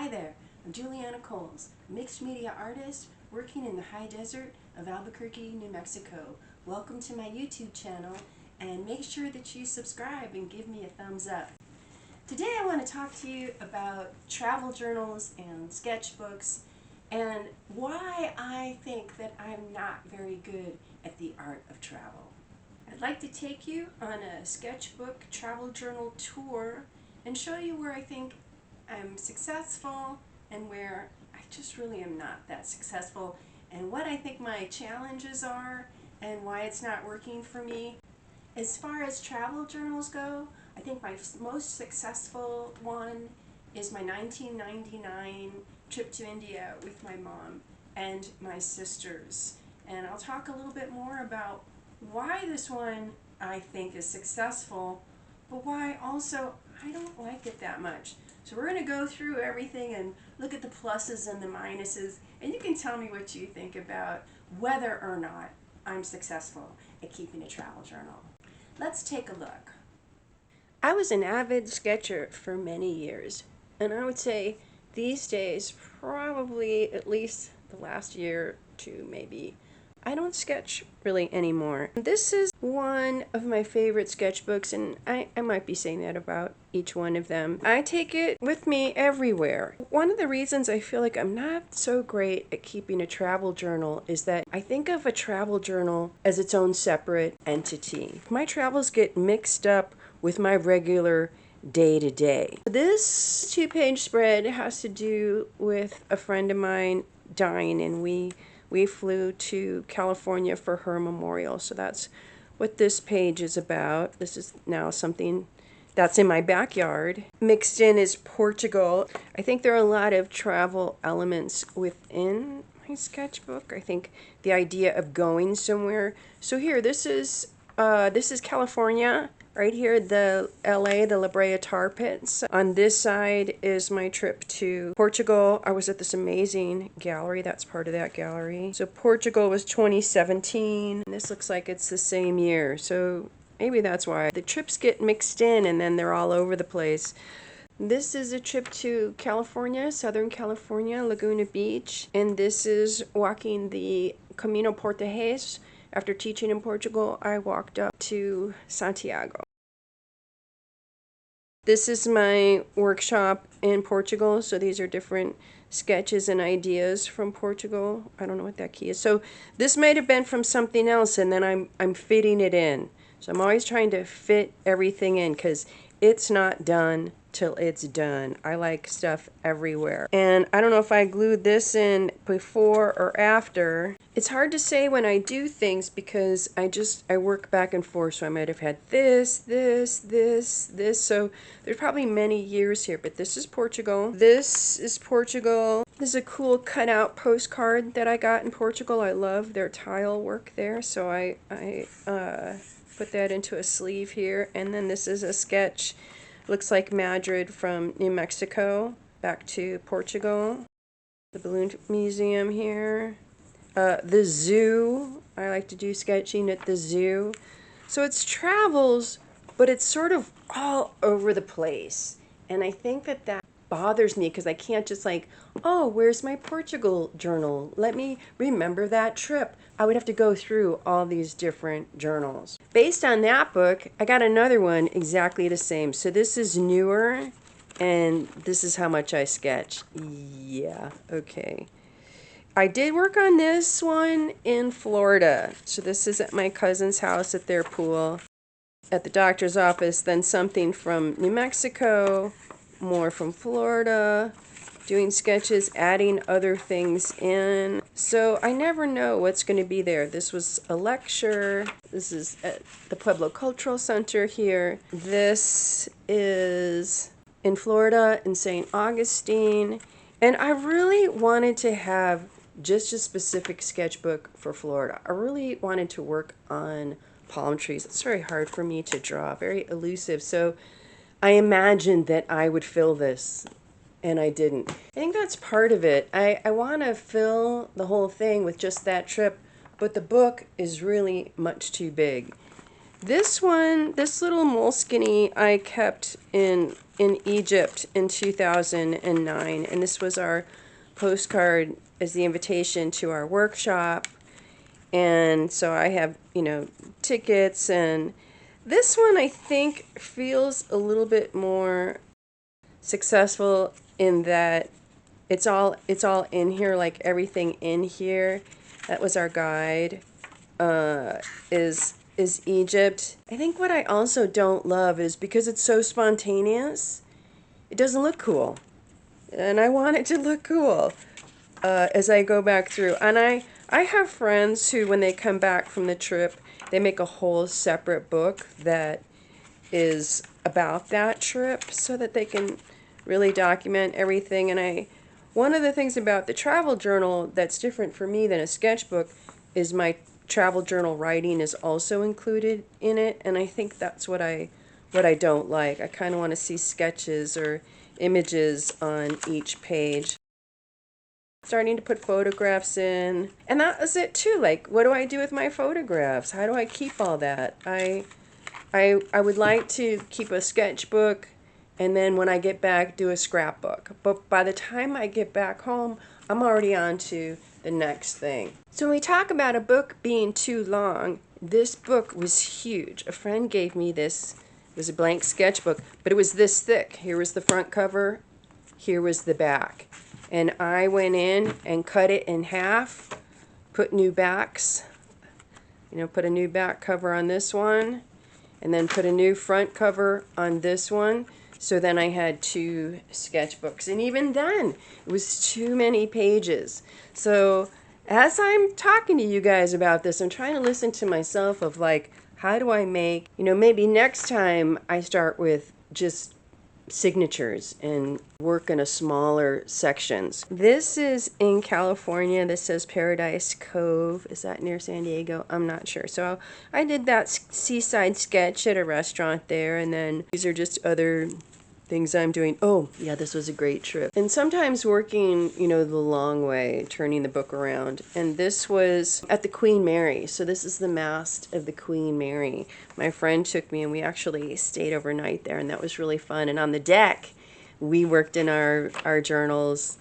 Hi there, I'm Juliana, a mixed media artist working in the high desert of Albuquerque, New Mexico. Welcome to my YouTube channel, and make sure that you subscribe and give me a thumbs up. Today I want to talk to you about travel journals and sketchbooks and why I think that I'm not very good at the art of travel. I'd like to take you on a sketchbook travel journal tour and show you where I think I'm successful and where I just really am not that successful, and what I think my challenges are and why it's not working for me. As far as travel journals go, I think my most successful one is my 1999 trip to India with my mom and my sisters. And I'll talk a little bit more about why this one I think is successful, but why also I don't like it that much. So we're going to go through everything and look at the pluses and the minuses, and you can tell me what you think about whether or not I'm successful at keeping a travel journal. Let's take a look. I was an avid sketcher for many years, and I would say these days, probably at least the last year or two maybe, I don't sketch really anymore. This is one of my favorite sketchbooks, and I might be saying that about each one of them. I take it with me everywhere. One of the reasons I feel like I'm not so great at keeping a travel journal is that I think of a travel journal as its own separate entity. My travels get mixed up with my regular day-to-day. This 2-page spread has to do with a friend of mine dying, and we flew to California for her memorial. So that's what this page is about. This is now something that's in my backyard. Mixed in is Portugal. I think there are a lot of travel elements within my sketchbook. I think the idea of going somewhere. So here, this is California. Right here, the LA, the La Brea tar pits. On this side is my trip to Portugal. I was at this amazing gallery. That's part of that gallery. So Portugal was 2017. And this looks like it's the same year. So maybe that's why. The trips get mixed in and then they're all over the place. This is a trip to California, Southern California, Laguna Beach. And this is walking the Camino Portugués. After teaching in Portugal, I walked up to Santiago. This is my workshop in Portugal, so these are different sketches and ideas from Portugal. I don't know what that key is. So this might have been from something else, and then I'm fitting it in. So I'm always trying to fit everything in because it's not done till it's done. I like stuff everywhere. And I don't know if I glued this in before or after. It's hard to say when I do things because I work back and forth. So I might have had this. So there's probably many years here, but this is Portugal. This is Portugal. This is a cool cutout postcard that I got in Portugal. I love their tile work there. So I put that into a sleeve here. And then this is a sketch. Looks like Madrid from New Mexico back to Portugal. The balloon museum here. The zoo. I like to do sketching at the zoo. So it's travels, but it's sort of all over the place. And I think that bothers me because I can't just like, oh, where's my Portugal journal? Let me remember that trip. I would have to go through all these different journals. Based on that book, I got another one exactly the same. So this is newer, and this is how much I sketch. Yeah, okay. I did work on this one in Florida. So this is at my cousin's house at their pool, at the doctor's office, then something from New Mexico, more from Florida, doing sketches, adding other things in. So I never know what's going to be there. This was a lecture. This is at the Pueblo Cultural Center here. This is in Florida, in St. Augustine. And I really wanted to have just a specific sketchbook for Florida. I really wanted to work on palm trees. It's very hard for me to draw, very elusive. So I imagined that I would fill this, and I didn't. I think that's part of it. I want to fill the whole thing with just that trip, but the book is really much too big. This one, this little Moleskine I kept in in Egypt in 2009, and this was our postcard as the invitation to our workshop. And so I have, tickets, and this one I think feels a little bit more successful in that it's all in here, like everything in here. That was our guide. Is Egypt. I think what I also don't love is because it's so spontaneous, it doesn't look cool. And I want it to look cool as I go back through. And I have friends who, when they come back from the trip, they make a whole separate book that is about that trip so that they can really document everything. And one of the things about the travel journal that's different for me than a sketchbook is my travel journal writing is also included in it, and I think that's what I don't like. I kind of want to see sketches or images on each page. Starting to put photographs in, and that was it too. Like, what do I do with my photographs? How do I keep all that? I would like to keep a sketchbook, and then when I get back, do a scrapbook. But by the time I get back home, I'm already on to the next thing. So when we talk about a book being too long, this book was huge. A friend gave me this. It was a blank sketchbook, but it was this thick. Here was the front cover, here was the back. And I went in and cut it in half, put new backs, put a new back cover on this one, and then put a new front cover on this one. So then I had 2 sketchbooks. And even then, it was too many pages. So as I'm talking to you guys about this, I'm trying to listen to myself of like, how do I make, maybe next time I start with just signatures and work in a smaller sections. This is in California. This says Paradise Cove. Is that near San Diego? I'm not sure. So I did that seaside sketch at a restaurant there, and then these are just other things I'm doing. Oh, yeah, this was a great trip. And sometimes working, the long way, turning the book around. And this was at the Queen Mary. So this is the mast of the Queen Mary. My friend took me, and we actually stayed overnight there, and that was really fun. And on the deck, we worked in our journals.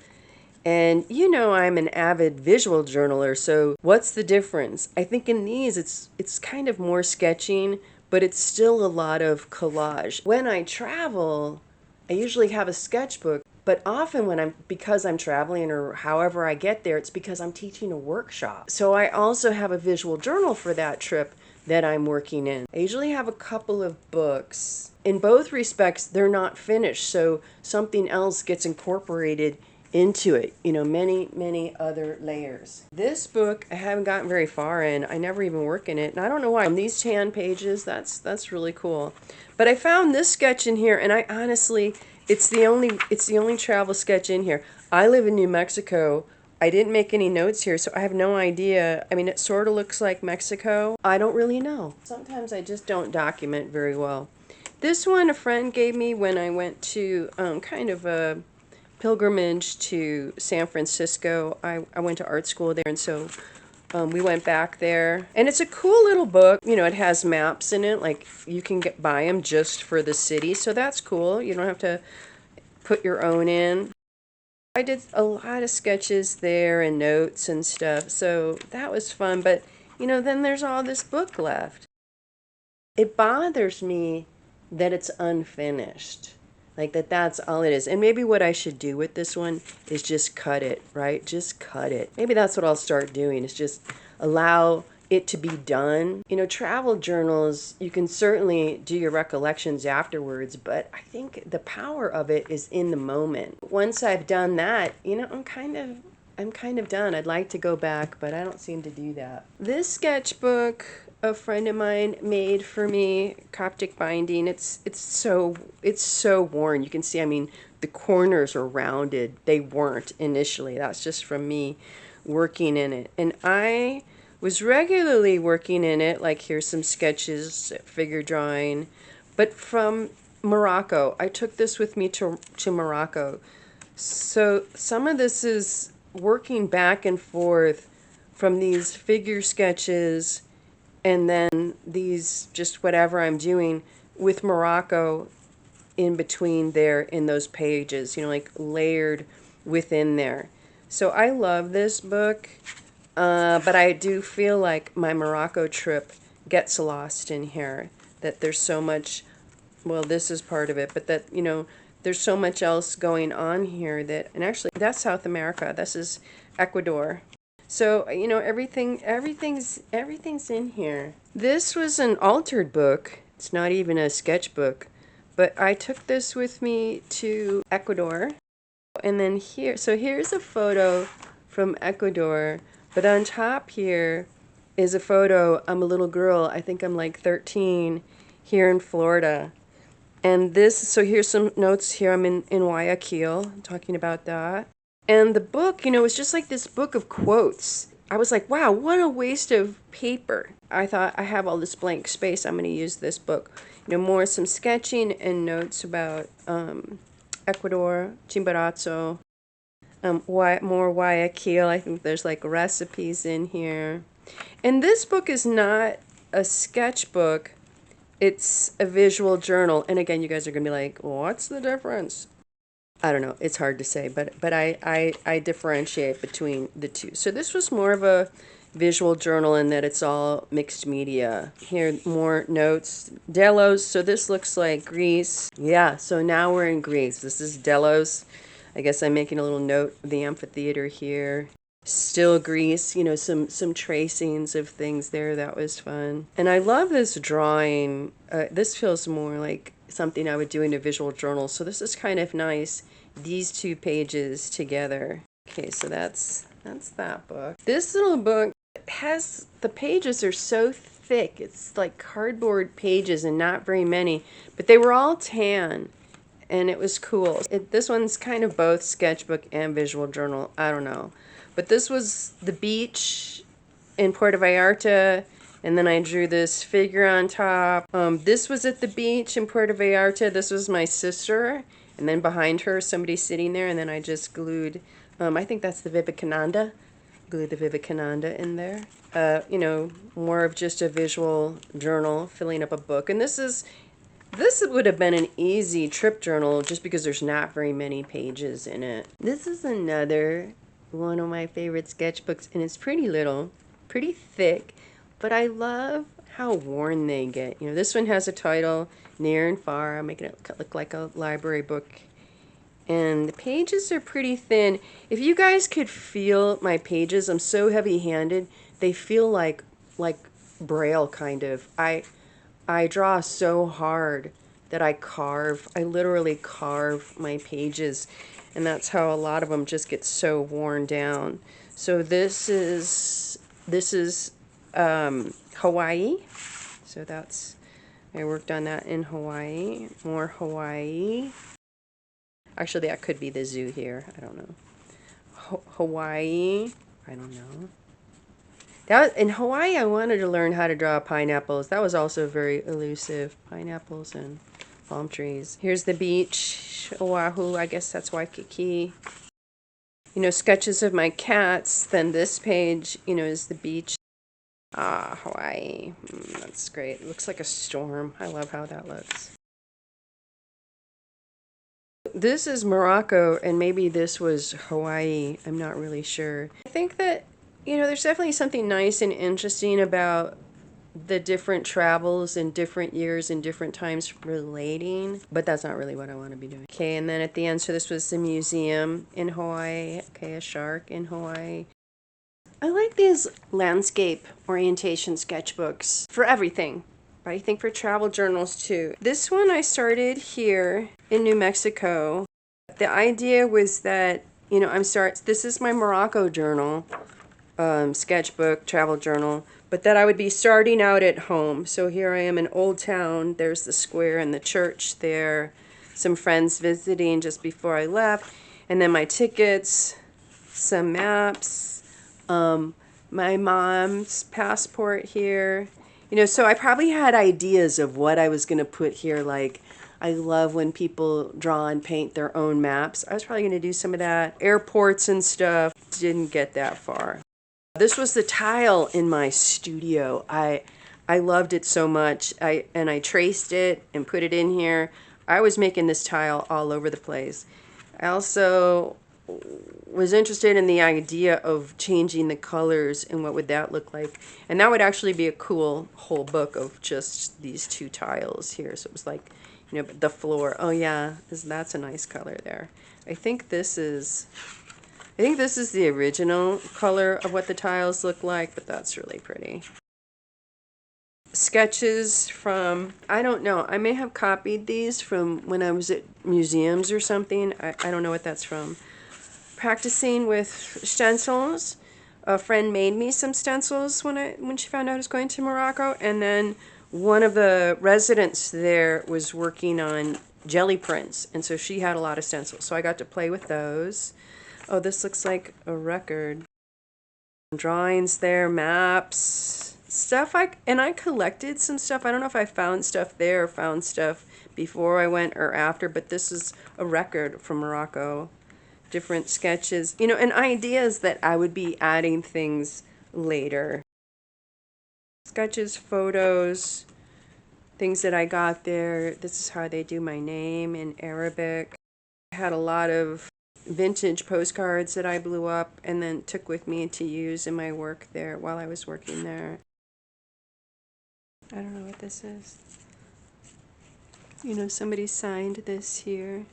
And I'm an avid visual journaler, so what's the difference? I think in these, it's kind of more sketching, but it's still a lot of collage. When I travel, I usually have a sketchbook, but often because I'm traveling or however I get there, it's because I'm teaching a workshop. So I also have a visual journal for that trip that I'm working in. I usually have a couple of books. In both respects, they're not finished, so something else gets incorporated into it, many other layers. This book I haven't gotten very far in. I never even work in it, and I don't know why. These tan pages, that's really cool. But I found this sketch in here, and I honestly, it's the only travel sketch in here. I live in New Mexico. I didn't make any notes here, so I have no idea. I mean, it sort of looks like Mexico. I don't really know. Sometimes I just don't document very well. This one a friend gave me when I went to kind of a pilgrimage to San Francisco. I went to art school there, and so we went back there. And it's a cool little book. It has maps in it. Like, you can buy them just for the city, so that's cool. You don't have to put your own in. I did a lot of sketches there and notes and stuff, so that was fun. But, then there's all this book left. It bothers me that it's unfinished. Like that's all it is. And maybe what I should do with this one is just cut it, right? Just cut it. Maybe that's what I'll start doing, is just allow it to be done. Travel journals, you can certainly do your recollections afterwards, but I think the power of it is in the moment. Once I've done that, I'm kind of done. I'd like to go back, but I don't seem to do that. This sketchbook a friend of mine made for me, Coptic binding. It's so worn. You can see, the corners are rounded. They weren't initially. That's just from me working in it. And I was regularly working in it. Like, here's some sketches, figure drawing. But from Morocco, I took this with me to Morocco. So some of this is working back and forth from these figure sketches, and then these, just whatever I'm doing with Morocco in between there in those pages, you know, like layered within there. So I love this book, but I do feel like my Morocco trip gets lost in here, that there's so much, well, this is part of it, but that, you know, there's so much else going on here that, and actually that's South America, this is Ecuador. So, you know, everything's in here. This was an altered book. It's not even a sketchbook, but I took this with me to Ecuador. And then here, so here's a photo from Ecuador, but on top here is a photo. I'm a little girl. I think I'm like 13 here in Florida. And this, so here's some notes here. I'm in Guayaquil, talking about that. And the book, you know, was just like this book of quotes. I was like, wow, what a waste of paper. I thought, I have all this blank space. I'm going to use this book. You know, some sketching and notes about Ecuador, Chimborazo, more Guayaquil. I think there's like recipes in here. And this book is not a sketchbook. It's a visual journal. And again, you guys are going to be like, what's the difference? I don't know. It's hard to say, but I differentiate between the two. So this was more of a visual journal in that it's all mixed media. Here, more notes. Delos. So this looks like Greece. Yeah, so now we're in Greece. This is Delos. I guess I'm making a little note of the amphitheater here. Still Greece, you know, some tracings of things there. That was fun. And I love this drawing. This feels more like something I would do in a visual journal. So this is kind of nice. These two pages together. Okay, so that's that book. This little book has, the pages are so thick. It's like cardboard pages and not very many, but they were all tan. And it was cool. This one's kind of both sketchbook and visual journal. I don't know. But this was the beach in Puerto Vallarta, and then I drew this figure on top. This was at the beach in Puerto Vallarta. This was my sister, and then behind her, somebody sitting there, and then I just glued, I think that's the Vivekananda. Glued the Vivekananda in there. You know, more of just a visual journal, filling up a book. And this would have been an easy trip journal just because there's not very many pages in it. This is another one of my favorite sketchbooks, and it's pretty little, pretty thick, but I love how worn they get. You know, this one has a title, Near and Far. I'm making it look like a library book. And the pages are pretty thin. If you guys could feel my pages, I'm so heavy-handed. They feel like Braille, kind of. I draw so hard that I literally carve my pages, and that's how a lot of them just get so worn down. So this is Hawaii. So I worked on that in Hawaii. More Hawaii. Actually, that could be the zoo here. I don't know. Hawaii. I don't know. In Hawaii, I wanted to learn how to draw pineapples. That was also very elusive. Pineapples and palm trees. Here's the beach, Oahu. I guess that's Waikiki. You know, sketches of my cats. Then this page, you know, is the beach. Hawaii. That's great. It looks like a storm. I love how that looks. This is Morocco, and maybe this was Hawaii. I'm not really sure. I think that, you know, there's definitely something nice and interesting about the different travels in different years and different times relating, but that's not really what I want to be doing. Okay, and then at the end, so this was the museum in Hawaii. Okay, a shark in Hawaii. I like these landscape orientation sketchbooks for everything, but I think for travel journals too. This one I started here in New Mexico. The idea was that, you know, this is my Morocco journal, sketchbook, travel journal, but that I would be starting out at home. So here I am in Old Town. There's the square and the church there. Some friends visiting just before I left. And then my tickets, some maps, my mom's passport here. You know, so I probably had ideas of what I was going to put here. Like, I love when people draw and paint their own maps. I was probably going to do some of that. Airports and stuff. Didn't get that far. This was the tile in my studio. I loved it so much. I traced it and put it in here. I was making this tile all over the place. I also was interested in the idea of changing the colors and what would that look like. And that would actually be a cool whole book of just these two tiles here. So it was like, you know, the floor. Oh yeah, that's a nice color there. I think this is the original color of what the tiles look like, but that's really pretty. Sketches from, I don't know, I may have copied these from when I was at museums or something. I don't know what that's from. Practicing with stencils. A friend made me some stencils when she found out I was going to Morocco, and then one of the residents there was working on jelly prints, and so she had a lot of stencils, so I got to play with those. Oh, this looks like a record. Drawings there, maps, stuff. I collected some stuff. I don't know if I found stuff there or found stuff before I went or after, but this is a record from Morocco. Different sketches, you know, and ideas that I would be adding things later. Sketches, photos, things that I got there. This is how they do my name in Arabic. I had a lot of vintage postcards that I blew up and then took with me to use in my work there while I was working there. I don't know what this is. You know, somebody signed this here.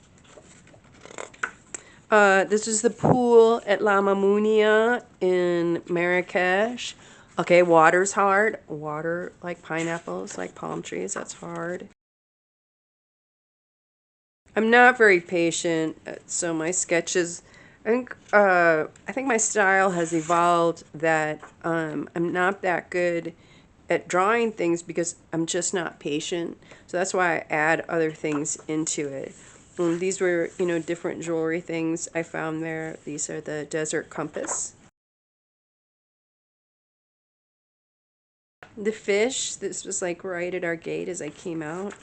This is the pool at La Mamounia in Marrakesh. Okay, water's hard. Water, like pineapples, like palm trees, that's hard. I'm not very patient, so my sketches, I think my style has evolved that I'm not that good at drawing things because I'm just not patient. So that's why I add other things into it. These were, you know, different jewelry things I found there. These are the desert compass. The fish, this was like right at our gate as I came out.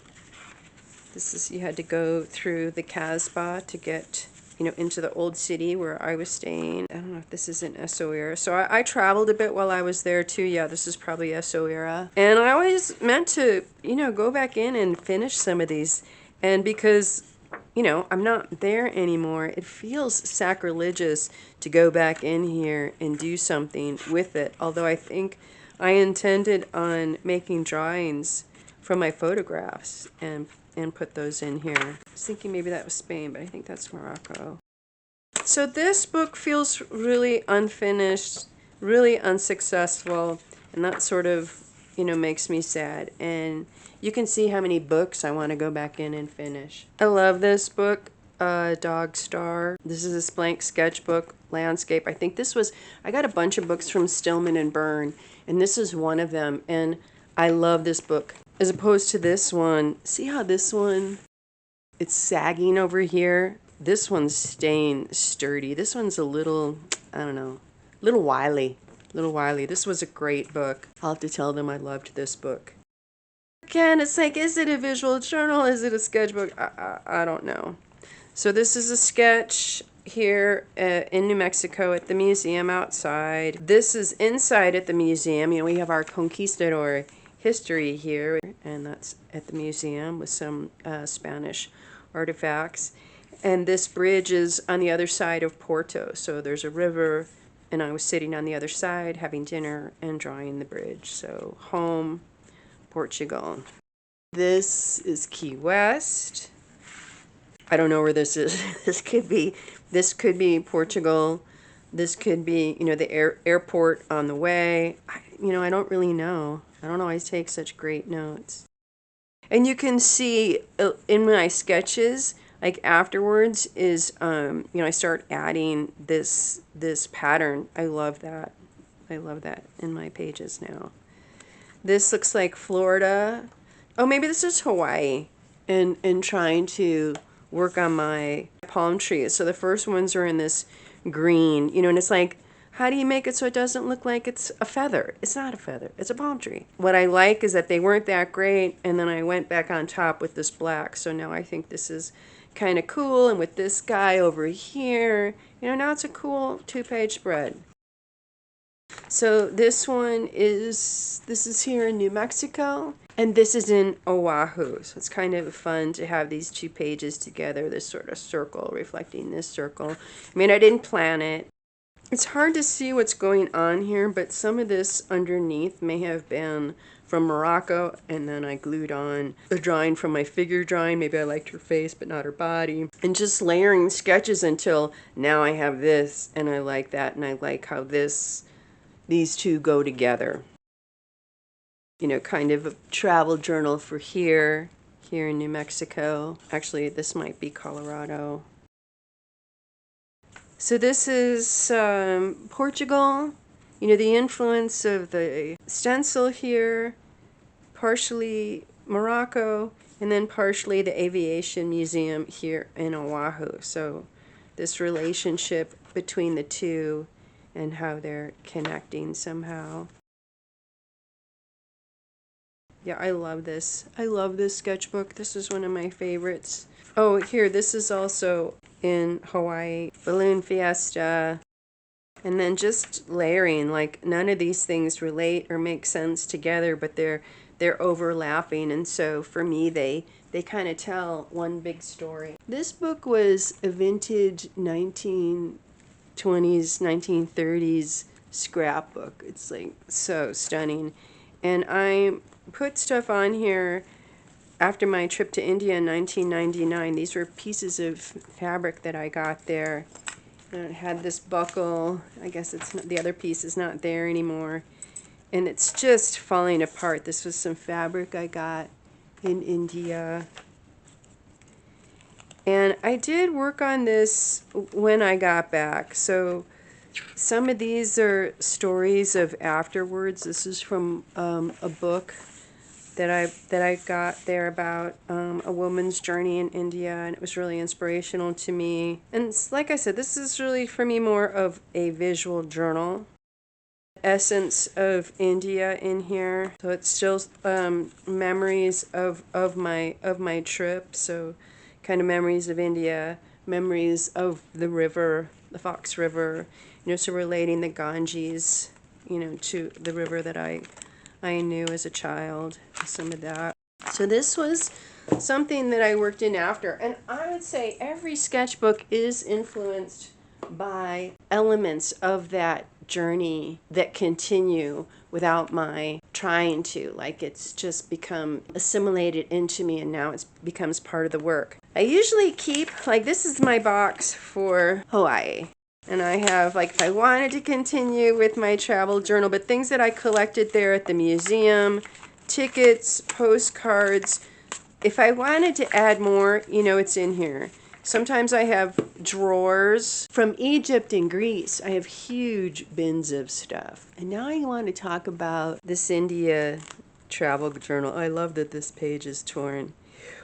This is, you had to go through the Casbah to get, you know, into the old city where I was staying. I don't know if this is in Essaouira. So I traveled a bit while I was there too. Yeah, this is probably Essaouira. And I always meant to, you know, go back in and finish some of these. And because, you know, I'm not there anymore, it feels sacrilegious to go back in here and do something with it. Although I think I intended on making drawings from my photographs and put those in here. I was thinking maybe that was Spain, but I think that's Morocco. So this book feels really unfinished, really unsuccessful, and that sort of, you know, makes me sad. And you can see how many books I want to go back in and finish. I love this book, Dog Star. This is this blank sketchbook, landscape. I think this was, I got a bunch of books from Stillman and Byrne, and this is one of them. And I love this book. As opposed to this one, see how this one, it's sagging over here? This one's staying sturdy. This one's a little, I don't know, little wily. This was a great book. I'll have to tell them I loved this book. Again, it's like, is it a visual journal? Is it a sketchbook? I don't know. So this is a sketch here in New Mexico at the museum outside. This is inside at the museum. You know, we have our conquistador history here, and that's at the museum with some Spanish artifacts. And this bridge is on the other side of Porto. So there's a river, and I was sitting on the other side having dinner and drawing the bridge. So home, Portugal. This is Key West. I don't know where this is. This could be Portugal. This could be, you know, the airport on the way. You know, I don't really know. I don't always take such great notes. And you can see in my sketches, like afterwards is, you know, I start adding this pattern. I love that. I love that in my pages now. This looks like Florida. Oh, maybe this is Hawaii. And trying to work on my palm trees. So the first ones are in this green, you know, and it's like, how do you make it so it doesn't look like it's a feather? It's not a feather. It's a palm tree. What I like is that they weren't that great, and then I went back on top with this black. So now I think this is kind of cool, and with this guy over here, you know, now it's a cool 2-page spread. So this is here in New Mexico, And this is in Oahu, so it's kind of fun to have these two pages together, this sort of circle reflecting this circle. I mean, I didn't plan it. It's hard to see what's going on here, but some of this underneath may have been from Morocco, and then I glued on a drawing from my figure drawing. Maybe I liked her face, but not her body. And just layering sketches until now I have this, and I like that, and I like how these two go together. You know, kind of a travel journal for here in New Mexico. Actually, this might be Colorado. So this is Portugal. You know, the influence of the stencil here, partially Morocco, and then partially the Aviation Museum here in Oahu. So this relationship between the two and how they're connecting somehow. Yeah, I love this. I love this sketchbook. This is one of my favorites. Oh, here, this is also in Hawaii. Balloon Fiesta. And then just layering, like none of these things relate or make sense together, but they're overlapping. And so for me, they kind of tell one big story. This book was a vintage 1920s, 1930s scrapbook. It's like so stunning. And I put stuff on here after my trip to India in 1999. These were pieces of fabric that I got there. And it had this buckle. I guess it's not, the other piece is not there anymore. And it's just falling apart. This was some fabric I got in India. And I did work on this when I got back. So some of these are stories of afterwards. This is from a book that I got there about a woman's journey in India, and it was really inspirational to me. And like I said, this is really for me more of a visual journal. Essence of India in here, so it's still memories of my trip. So kind of memories of India, memories of the river, the Fox River. You know, so relating the Ganges, you know, to the river that I knew as a child, some of that. So this was something that I worked in after. And I would say every sketchbook is influenced by elements of that journey that continue without my trying to. Like it's just become assimilated into me and now it becomes part of the work. I usually keep, like this is my box for Hawaii. And I have, like, if I wanted to continue with my travel journal, but things that I collected there at the museum, tickets, postcards. If I wanted to add more, you know, it's in here. Sometimes I have drawers from Egypt and Greece. I have huge bins of stuff. And now I want to talk about this India travel journal. I love that this page is torn.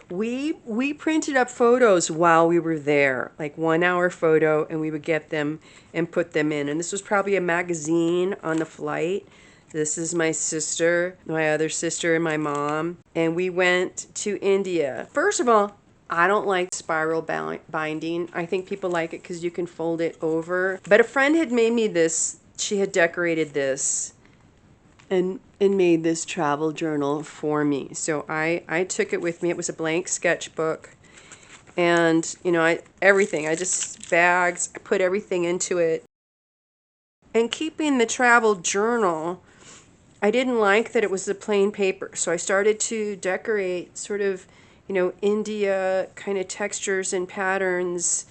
We printed up photos while we were there, like 1 hour photo, and we would get them and put them in. And this was probably a magazine on the flight. This is my sister, my other sister, and my mom. And we went to India. First of all, I don't like spiral binding. I think people like it because you can fold it over. But a friend had made me this. She had decorated this and made this travel journal for me. So I took it with me. It was a blank sketchbook. And, you know, everything. I just bags. I put everything into it. And keeping the travel journal, I didn't like that it was the plain paper. So I started to decorate sort of, you know, India kind of textures and patterns,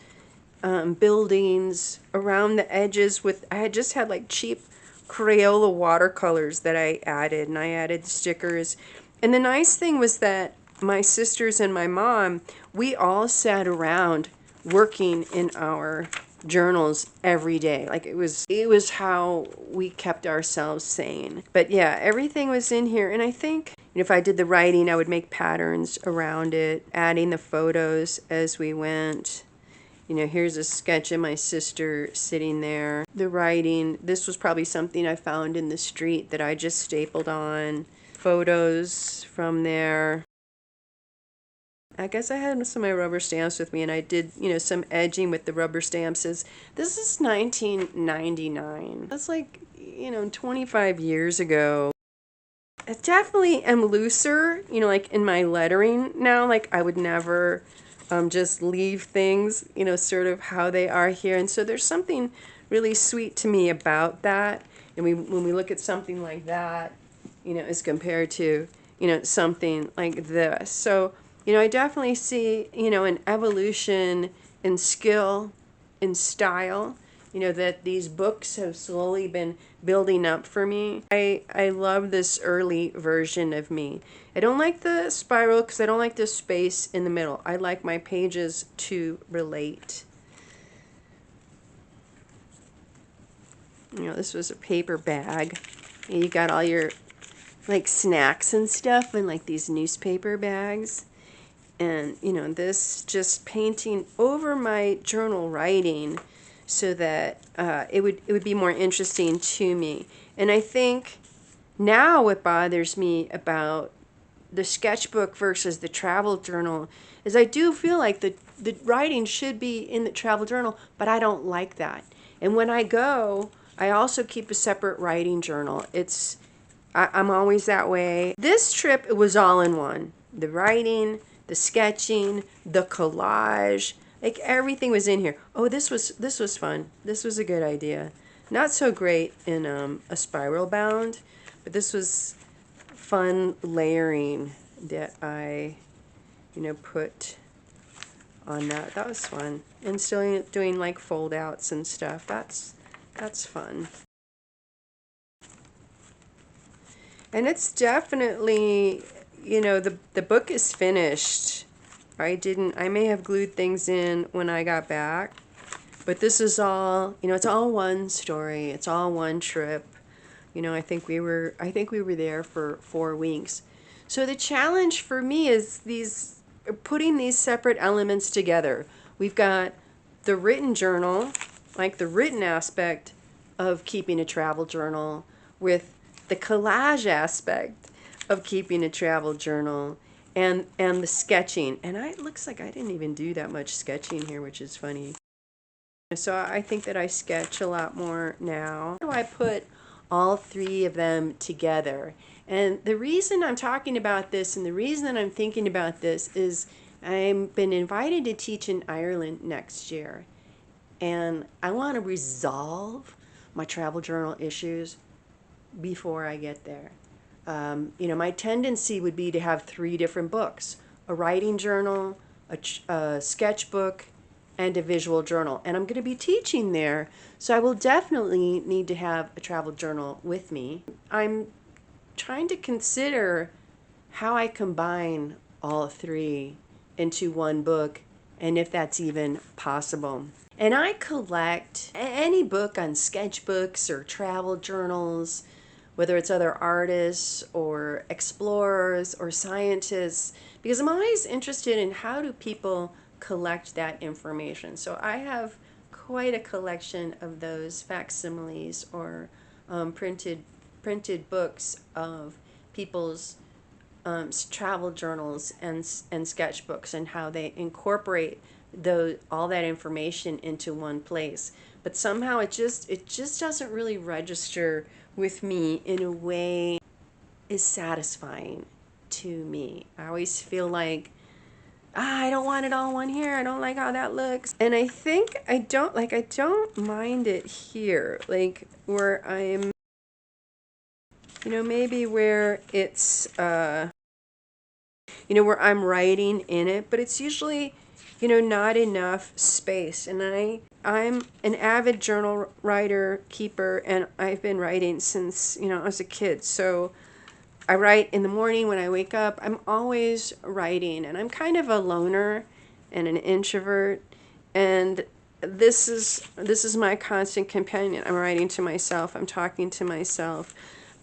buildings around the edges with, I had just had like cheap Crayola watercolors that I added, and I added stickers. And the nice thing was that my sisters and my mom, we all sat around working in our journals every day. Like it was how we kept ourselves sane. But yeah, everything was in here. And I think if I did the writing, I would make patterns around it, adding the photos as we went. You know, here's a sketch of my sister sitting there. The writing, this was probably something I found in the street that I just stapled on. Photos from there. I guess I had some of my rubber stamps with me, and I did, you know, some edging with the rubber stamps. This is 1999. That's like, you know, 25 years ago. definitely am looser, you know, like in my lettering now. Like I would never just leave things, you know, sort of how they are here. And so there's something really sweet to me about that. And when we look at something like that, you know, as compared to, you know, something like this. So, you know, I definitely see, you know, an evolution in skill, in style, you know, that these books have slowly been building up for me. I love this early version of me. I don't like the spiral because I don't like the space in the middle. I like my pages to relate. You know, this was a paper bag. You got all your like snacks and stuff in like these newspaper bags. And, you know, this just painting over my journal writing so that it would be more interesting to me. And I think now what bothers me about the sketchbook versus the travel journal is I do feel like the writing should be in the travel journal, but I don't like that. And when I go, I also keep a separate writing journal. I'm always that way. This trip, it was all in one. The writing, the sketching, the collage, like everything was in here. Oh, this was fun. This was a good idea. Not so great in a spiral bound, but this was fun layering that I, you know, put on that. That was fun. And still doing like fold outs and stuff. That's fun. And it's definitely, you know, the book is finished. I may have glued things in when I got back, but this is all, you know, it's all one story. It's all one trip. You know, I think we were there for 4 weeks. So the challenge for me is putting these separate elements together. We've got the written journal, like the written aspect of keeping a travel journal, with the collage aspect of keeping a travel journal, and the sketching. And it looks like I didn't even do that much sketching here, which is funny. So I think that I sketch a lot more now. How do I put all 3 of them together? And the reason I'm talking about this and the reason that I'm thinking about this is I've been invited to teach in Ireland next year. And I want to resolve my travel journal issues before I get there. You know, my tendency would be to have 3 different books: a writing journal, a sketchbook, and a visual journal. And I'm going to be teaching there, so I will definitely need to have a travel journal with me. I'm trying to consider how I combine all 3 into one book, and if that's even possible. And I collect any book on sketchbooks or travel journals, whether it's other artists or explorers or scientists, because I'm always interested in how do people collect that information. So I have quite a collection of those facsimiles or printed books of people's travel journals and sketchbooks, and how they incorporate all that information into one place. But somehow it just doesn't really register with me in a way is satisfying to me. I always feel like, I don't want it all one here. I don't like how that looks. And I think I don't mind it here, like where I'm, you know, maybe where it's, you know, where I'm writing in it, but it's usually, you know, not enough space. And I'm an avid journal writer, keeper, and I've been writing since, you know, I was a kid. So I write in the morning when I wake up. I'm always writing, and I'm kind of a loner and an introvert, and this is my constant companion. I'm writing to myself. I'm talking to myself.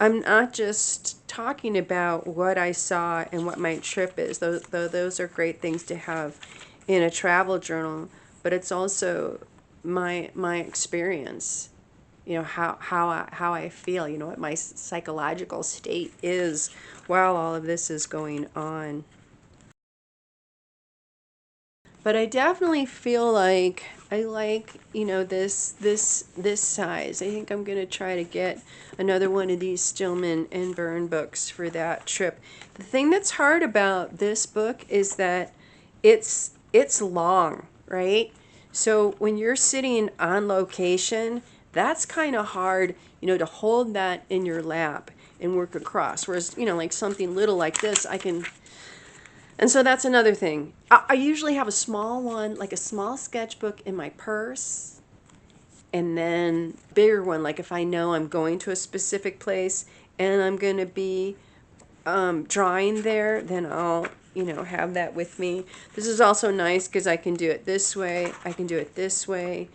I'm not just talking about what I saw and what my trip is. Those are great things to have in a travel journal, but it's also my experience. You know, how I feel, you know, what my psychological state is while all of this is going on. But I definitely feel like I like, you know, this size. I think I'm going to try to get another one of these Stillman and Byrne books for that trip. The thing that's hard about this book is that it's long, right? So when you're sitting on location, that's kind of hard, you know, to hold that in your lap and work across. Whereas, you know, like something little like this, I can. And so that's another thing. I usually have a small one, like a small sketchbook in my purse, and then bigger one, like if I know I'm going to a specific place and I'm going to be drawing there, then I'll, you know, have that with me. This is also nice because I can do it this way, I can do it this way.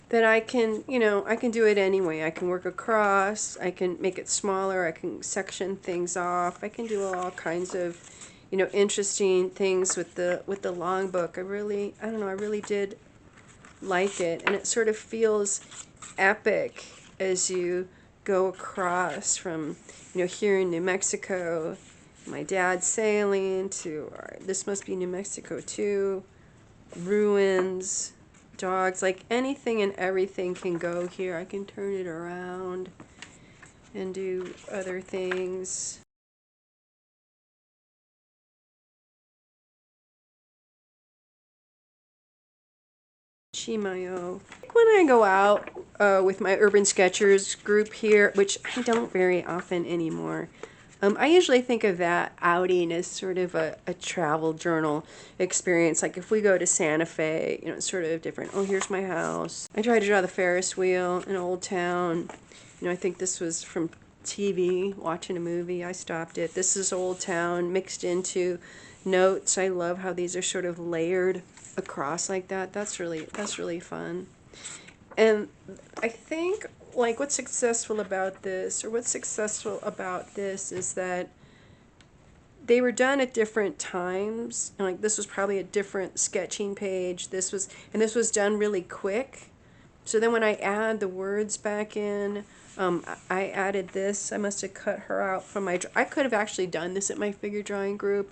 That I can, you know, I can do it anyway. I can work across, I can make it smaller, I can section things off, I can do all kinds of, you know, interesting things with the long book. I don't know, I really did like it, and it sort of feels epic as you go across from, you know, here in New Mexico, my dad sailing to, this must be New Mexico too, ruins, dogs, like anything and everything can go here. I can turn it around and do other things. Chimayo. When I go out with my Urban Sketchers group here, which I don't very often anymore, I usually think of that outing as sort of a travel journal experience. Like if we go to Santa Fe, you know, it's sort of different. Oh, here's my house. I try to draw the Ferris wheel in Old Town. You know, I think this was from TV, watching a movie. I stopped it. This is Old Town mixed into notes. I love how these are sort of layered across like that. That's really fun. And I think like what's successful about this is that they were done at different times. And like this was probably a different sketching page. This was done really quick. So then when I add the words back in, I added this. I must have cut her out from my. I could have actually done this at my figure drawing group.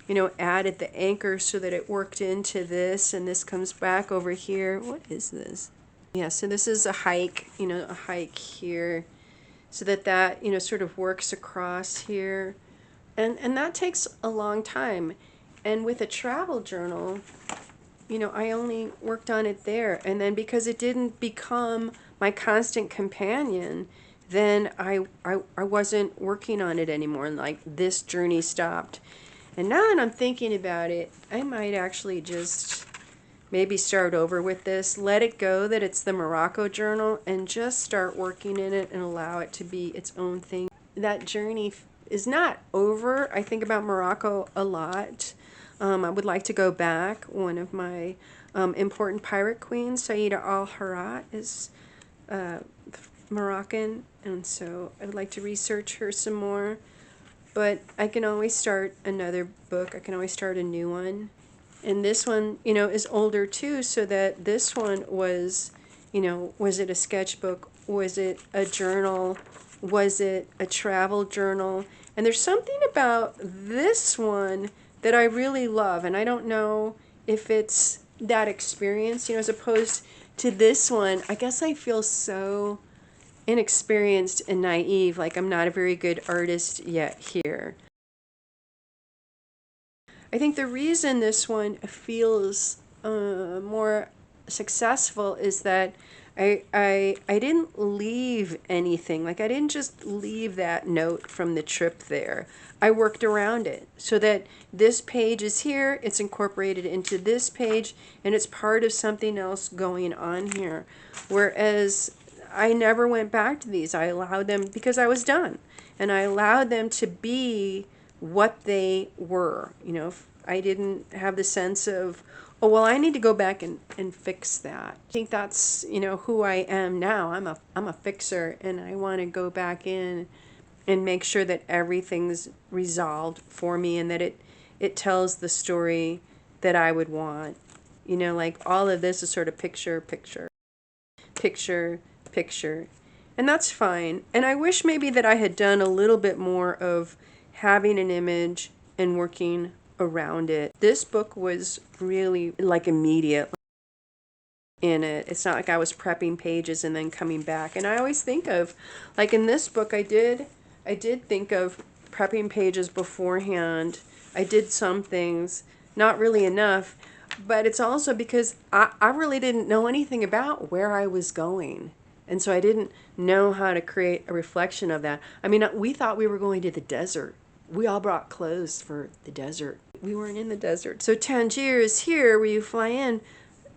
You know, added the anchor so that it worked into this, and this comes back over here. What is this? Yeah, so this is a hike, you know, a hike here, so that, you know, sort of works across here. And that takes a long time. And with a travel journal, you know, I only worked on it there. And then because it didn't become my constant companion, then I wasn't working on it anymore. And like this journey stopped. And now that I'm thinking about it, I might actually just maybe start over with this, let it go that it's the Morocco journal, and just start working in it and allow it to be its own thing. That journey is not over. I think about Morocco a lot. I would like to go back. One of my important pirate queens, Saida al-Harat, is Moroccan, and so I would like to research her some more. But I can always start another book. I can always start a new one. And this one, you know, is older too, so that this one was, you know, was it a sketchbook? Was it a journal? Was it a travel journal? And there's something about this one that I really love. And I don't know if it's that experience, you know, as opposed to this one. I guess I feel so inexperienced and naive, like I'm not a very good artist yet here. I think the reason this one feels more successful is that I didn't leave anything. Like I didn't just leave that note from the trip there. I worked around it so that this page is here, it's incorporated into this page, and it's part of something else going on here. Whereas I never went back to these. I allowed them because I was done. And I allowed them to be what they were. You know, I didn't have the sense of, oh, well, I need to go back and fix that. I think that's, you know, who I am now. I'm a fixer, and I want to go back in and make sure that everything's resolved for me and that it tells the story that I would want. You know, like all of this is sort of picture, picture, picture, picture. And that's fine. And I wish maybe that I had done a little bit more of having an image and working around it. This book was really like immediate. in it. It's not like I was prepping pages and then coming back. And I always think of, like in this book, I did think of prepping pages beforehand. I did some things, not really enough, but it's also because I really didn't know anything about where I was going. And so I didn't know how to create a reflection of that. I mean, we thought we were going to the desert. We all brought clothes for the desert. We weren't in the desert. So Tangier is here where you fly in,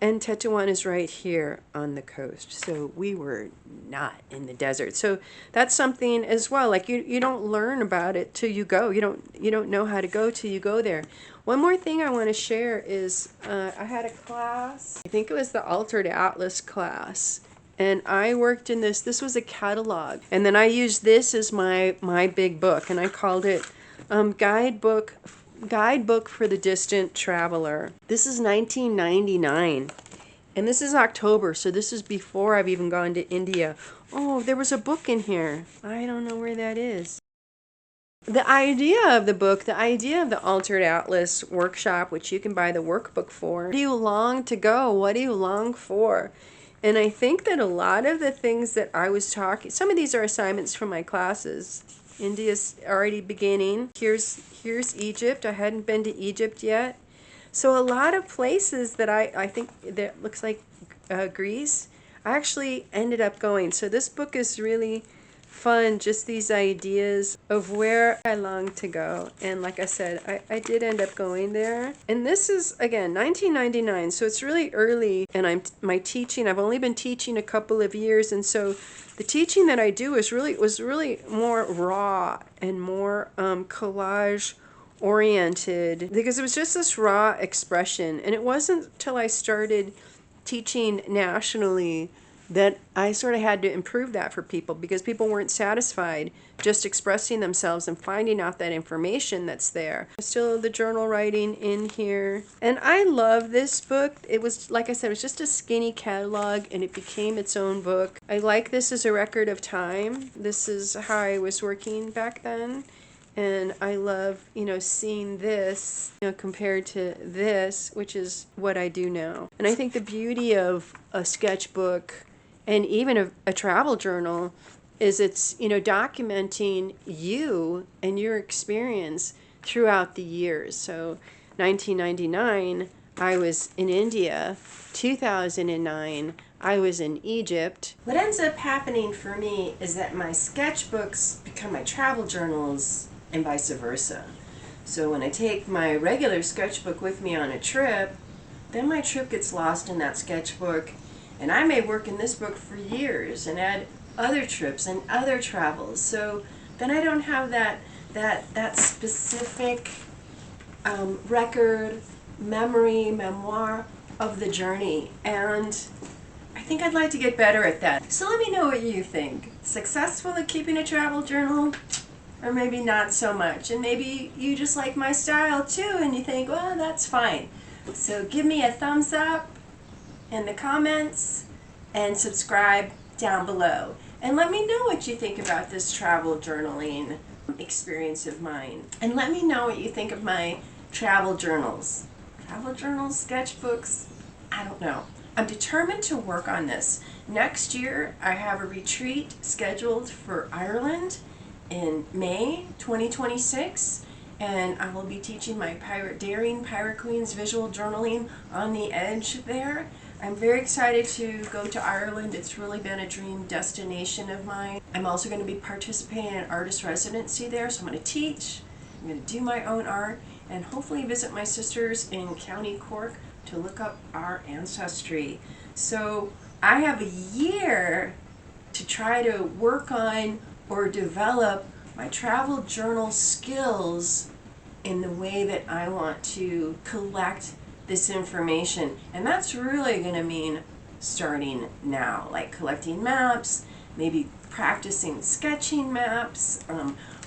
and Tetuan is right here on the coast. So we were not in the desert. So that's something as well. Like you don't learn about it till you go. You don't know how to go till you go there. One more thing I want to share is I had a class. I think it was the Altered Atlas class. And I worked in this. This was a catalog. And then I used this as my big book. And I called it Guidebook for the Distant Traveler. This is 1999. And this is October, so this is before I've even gone to India. Oh, there was a book in here. I don't know where that is. The idea of the book, the idea of the Altered Atlas workshop, which you can buy the workbook for. Where do you long to go? What do you long for? And I think that a lot of the things that I was talking, some of these are assignments from my classes. India's already beginning. Here's Egypt. I hadn't been to Egypt yet. So a lot of places that I think that looks like Greece, I actually ended up going. So this book is really fun, just these ideas of where I long to go. And like I said, I did end up going there. And this is, again, 1999, so it's really early. And my teaching, I've only been teaching a couple of years, and so the teaching that I do was really more raw and more collage oriented, because it was just this raw expression. And it wasn't till I started teaching nationally that I sort of had to improve that for people, because people weren't satisfied just expressing themselves and finding out that information that's there. Still the journal writing in here. And I love this book. It was, like I said, it was just a skinny catalog, and it became its own book. I like this as a record of time. This is how I was working back then. And I love, seeing this, compared to this, which is what I do now. And I think the beauty of a sketchbook and even a travel journal is it's, documenting you and your experience throughout the years. So 1999, I was in India. 2009, I was in Egypt. What ends up happening for me is that my sketchbooks become my travel journals, and vice versa. So when I take my regular sketchbook with me on a trip, then my trip gets lost in that sketchbook, and I may work in this book for years and add other trips and other travels. So then I don't have that specific record, memoir of the journey. And I think I'd like to get better at that. So let me know what you think. Successful at keeping a travel journal? Or maybe not so much. And maybe you just like my style too, and you think, well, that's fine. So give me a thumbs up in the comments and subscribe down below. And let me know what you think about this travel journaling experience of mine. And let me know what you think of my travel journals. Travel journals, sketchbooks, I don't know. I'm determined to work on this. Next year, I have a retreat scheduled for Ireland in May 2026, and I will be teaching my Daring Pirate Queens visual journaling on the edge there. I'm very excited to go to Ireland. It's really been a dream destination of mine. I'm also going to be participating in an artist residency there, so I'm going to teach, I'm going to do my own art, and hopefully visit my sisters in County Cork to look up our ancestry. So I have a year to try to work on or develop my travel journal skills in the way that I want to collect this information. And that's really going to mean starting now, like collecting maps, maybe practicing sketching maps,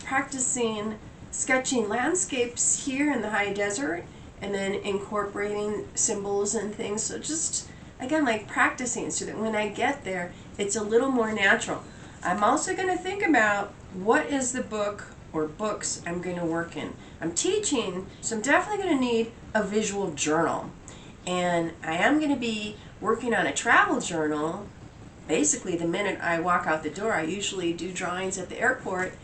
practicing sketching landscapes here in the high desert, and then incorporating symbols and things. So just, again, like practicing so that when I get there, it's a little more natural. I'm also going to think about what is the book or books I'm going to work in. I'm teaching, so I'm definitely going to need a visual journal. And I am going to be working on a travel journal, basically the minute I walk out the door, I usually do drawings at the airport.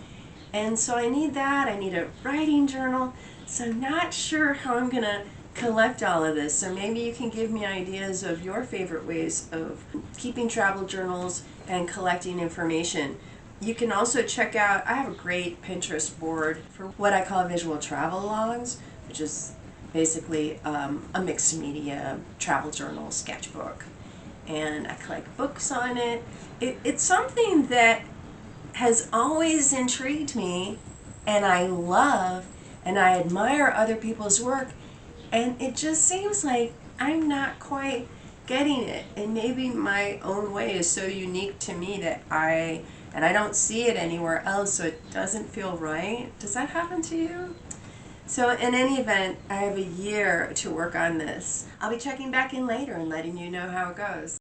And so I need that. I need a writing journal. So I'm not sure how I'm going to collect all of this. So maybe you can give me ideas of your favorite ways of keeping travel journals and collecting information. You can also check out, I have a great Pinterest board for what I call visual travel logs, which is basically a mixed media travel journal sketchbook. And I collect books on it. It's something that has always intrigued me, and I love and I admire other people's work, and it just seems like I'm not quite getting it, and maybe my own way is so unique to me that I don't see it anywhere else, so it doesn't feel right. Does that happen to you? So in any event, I have a year to work on this. I'll be checking back in later and letting you know how it goes.